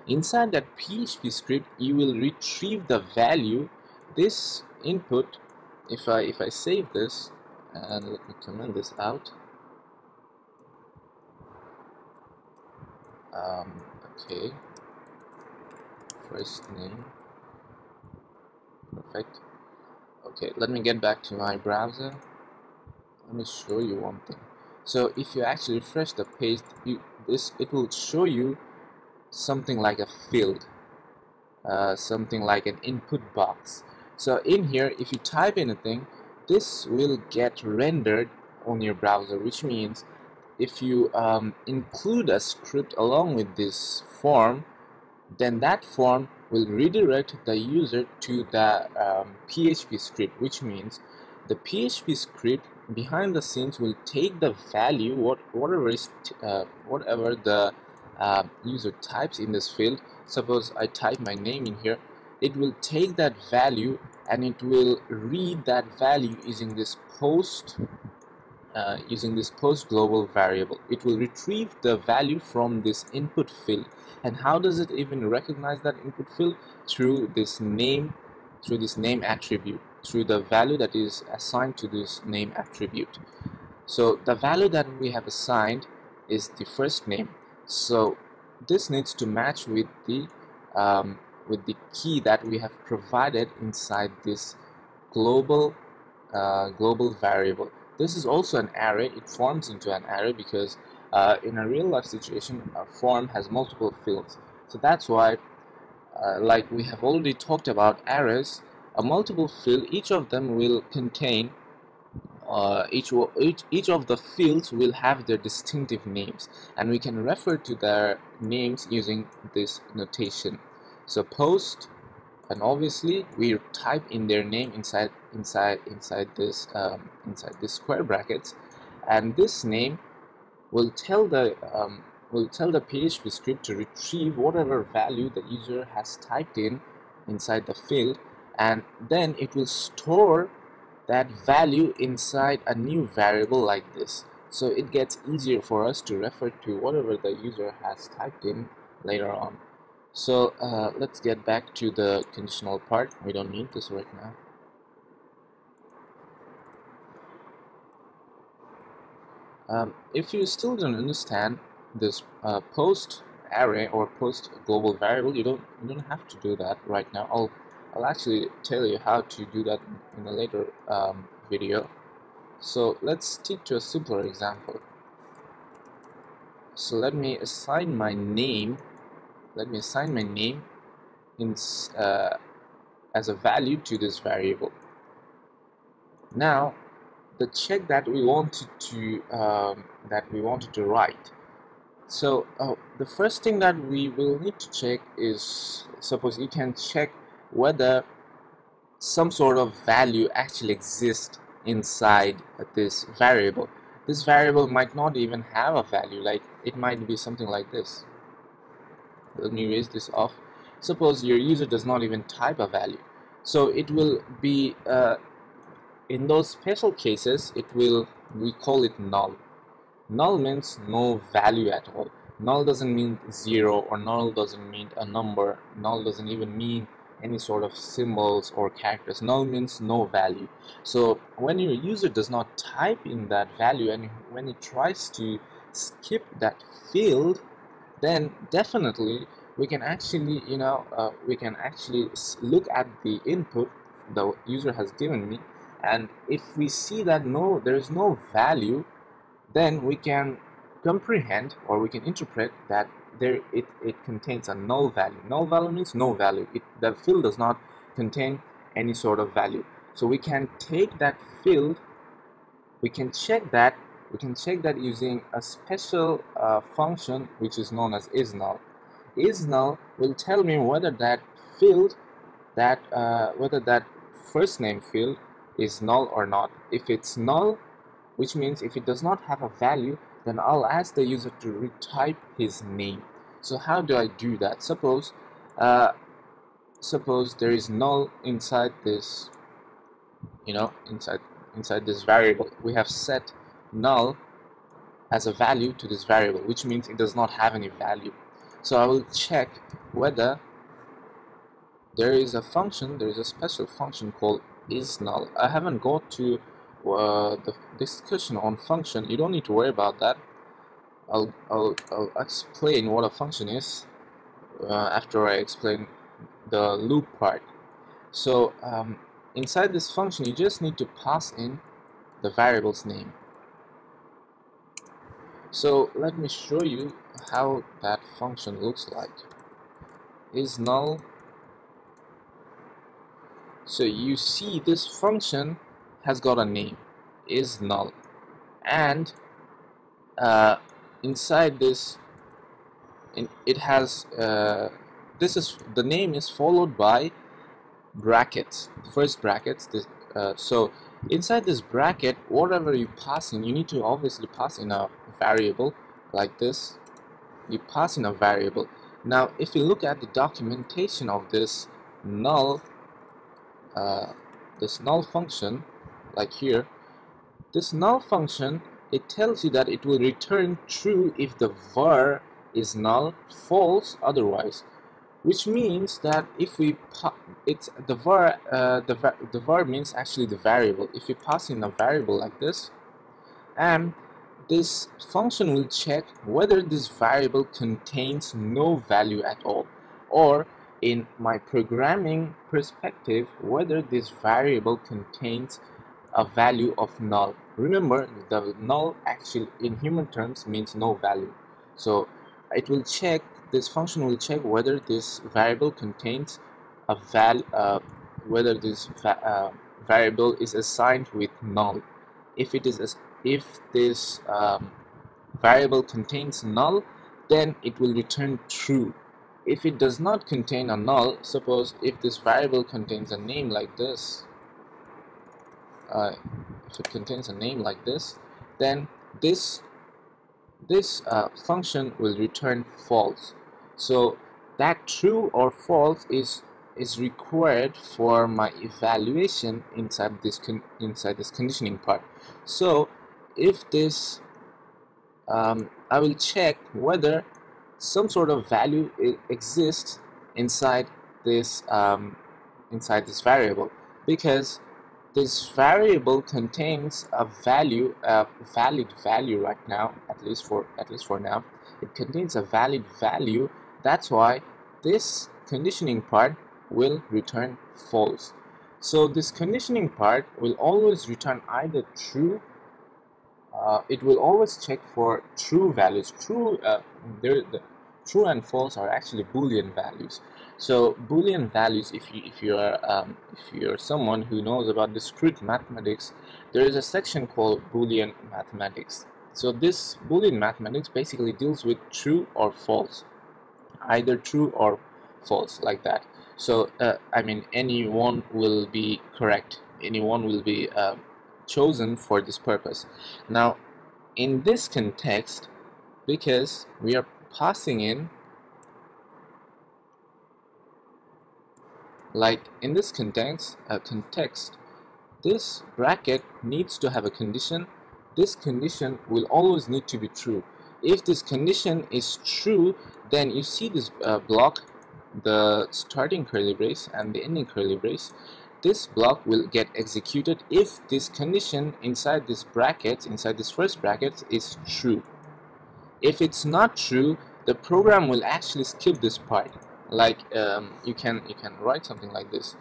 Inside that PHP script, you will retrieve the value, this input. If I save this and let me comment this out. Okay, first name, perfect. Okay, let me get back to my browser. Let me show you one thing. So if you actually refresh the page, it will show you something like a field, something like an input box. So in here, if you type anything, this will get rendered on your browser, which means if you include a script along with this form, then that form will redirect the user to the PHP script, which means the PHP script behind the scenes will take the value, whatever the user types in this field. Suppose I type my name in here, it will take that value and it will read that value using this post global variable. It will retrieve the value from this input field. And how does it even recognize that input field? Through this name attribute, through the value that is assigned to this name attribute. So the value that we have assigned is the first name. So this needs to match with the key that we have provided inside this global variable. This is also an array. It forms into an array because in a real life situation, a form has multiple fields. So that's why, like we have already talked about arrays, a multiple field, each of them will contain each of the fields will have their distinctive names, and we can refer to their names using this notation. So post, and obviously we type in their name inside this square brackets, and this name will tell the PHP script to retrieve whatever value the user has typed in inside the field, and then it will store that value inside a new variable like this. So it gets easier for us to refer to whatever the user has typed in later on. So let's get back to the conditional part. We don't need this right now. If you still don't understand this post array or post global variable, you don't have to do that right now. I'll actually tell you how to do that in a later video. So let's stick to a simpler example. So let me assign my name. Let me assign my name as a value to this variable. Now, the check that we wanted to write. So the first thing that we will need to check is, suppose you can check whether some sort of value actually exists inside this variable. This variable might not even have a value, like it might be something like this. Let me erase this off. Suppose your user does not even type a value, so it will be in those special cases we call it null. Null means no value at all. Null doesn't mean 0, or null doesn't mean a number. Null doesn't even mean any sort of symbols or characters. Null means no value. So when your user does not type in that value, and when he tries to skip that field, then definitely we can actually look at the input the user has given me, and if we see that there is no value, then we can comprehend, or we can interpret that it contains a null value. Null value means no value. The field does not contain any sort of value. So we can take that field, we can check that using a special function which is known as isNull. IsNull will tell me whether that field, whether that first name field is null or not. If it's null, which means if it does not have a value, then I'll ask the user to retype his name. So how do I do that? Suppose there is null inside this, inside this variable. We have set null as a value to this variable, which means it does not have any value. So I will check whether there is a function, there is a special function called isNull. I haven't got to the discussion on function. You don't need to worry about that. I'll explain what a function is after I explain the loop part. So inside this function, you just need to pass in the variable's name. So let me show you how that function looks like. isNull. So you see this function has got a name, isNull, and inside this, it has the name is followed by brackets, first brackets. So inside this bracket, whatever you pass in, you need to obviously pass in a variable like this. You pass in a variable. Now if you look at the documentation of this null function, like here, this null function, it tells you that it will return true if the var is null, false otherwise, which means that if we the var means actually the variable. If we pass in a variable like this, and this function will check whether this variable contains no value at all, or in my programming perspective, whether this variable contains a value of null. Remember, the null actually in human terms means no value. So it will check, this function will check whether this variable contains a whether this variable is assigned with null. If this variable contains null, then it will return true. If it does not contain a null, suppose if this variable contains a name like this, if it contains a name like this, then this function will return false. So that true or false is required for my evaluation inside this conditioning part. So if this I will check whether some sort of value exists inside this variable, because this variable contains a value, a valid value right now, at least for now. It contains a valid value. That's why this conditioning part will return false. So this conditioning part will always return either true. It will always check for true values. The true and false are actually Boolean values. So Boolean values, if you're someone who knows about discrete mathematics, there is a section called Boolean mathematics. So this Boolean mathematics basically deals with true or false, either true or false, like that. So I mean, anyone will be correct, anyone will be chosen for this purpose. Now in this context, because we are passing in, like in this context, this bracket needs to have a condition. This condition will always need to be true. If this condition is true, then you see this block, the starting curly brace and the ending curly brace. This block will get executed if this condition inside this bracket, inside this first bracket, is true. If it's not true, the program will actually skip this part. Like you can write something like this.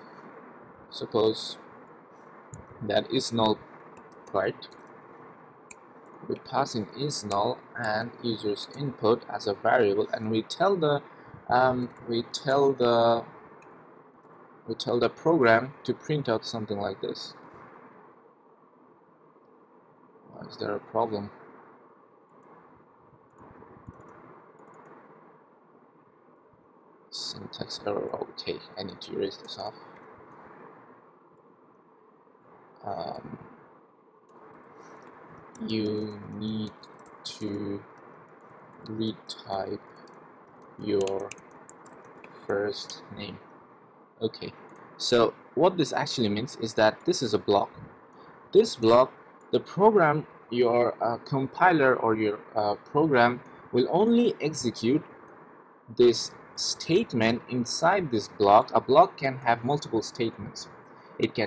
Suppose that isNull part, we pass in isNull and user's input as a variable, and we tell the program to print out something like this. Is there a problem? Syntax error. Okay, I need to erase this off. You need to retype your first name. Okay, so what this actually means is that this is a block. This block, the program, your compiler or your program will only execute this statement inside this block. A block can have multiple statements. It can